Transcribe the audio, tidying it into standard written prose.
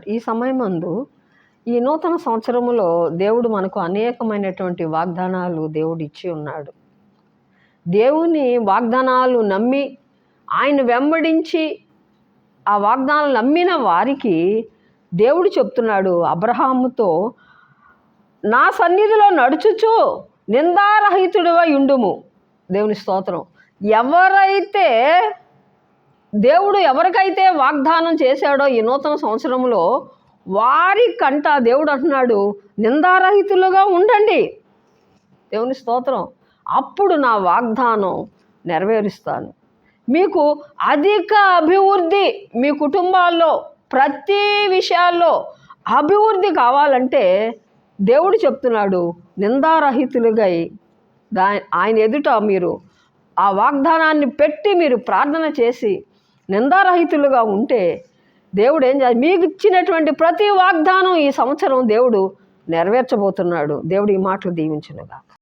ఈ సమయమందు ఈ నూతన సంవత్సరములో దేవుడు మనకు అనేకమైనటువంటి వాగ్దానాలు దేవుడు ఇచ్చి ఉన్నాడు. దేవుని వాగ్దానాలు నమ్మి ఆయన వెంబడించి ఆ వాగ్దానాలు నమ్మిన వారికి దేవుడు చెప్తున్నాడు అబ్రహాముతో, నా సన్నిధిలో నడుచుచు నిందారహితుడివై ఉండుము. దేవుని స్తోత్రం. దేవుడు ఎవరికైతే వాగ్దానం చేశాడో ఈ నూతన సంవత్సరంలో వారికంట దేవుడు అంటున్నాడు, నిందారహితులుగా ఉండండి. దేవుని స్తోత్రం. అప్పుడు నా వాగ్దానం నెరవేరుస్తాను. మీకు అధిక అభివృద్ధి, మీ కుటుంబాల్లో ప్రతి విషయాల్లో అభివృద్ధి కావాలంటే దేవుడు చెప్తున్నాడు, నిందారహితులుగా ఆయన ఎదుట మీరు ఆ వాగ్దానాన్ని పెట్టి మీరు ప్రార్థన చేసి నిందారహితులుగా ఉంటే దేవుడు ఏం చేయాలి? మీకు ఇచ్చినటువంటి ప్రతి వాగ్దానం ఈ సంవత్సరం దేవుడు నెరవేర్చబోతున్నాడు. దేవుడు ఈ మాటలు దీవించునుగా.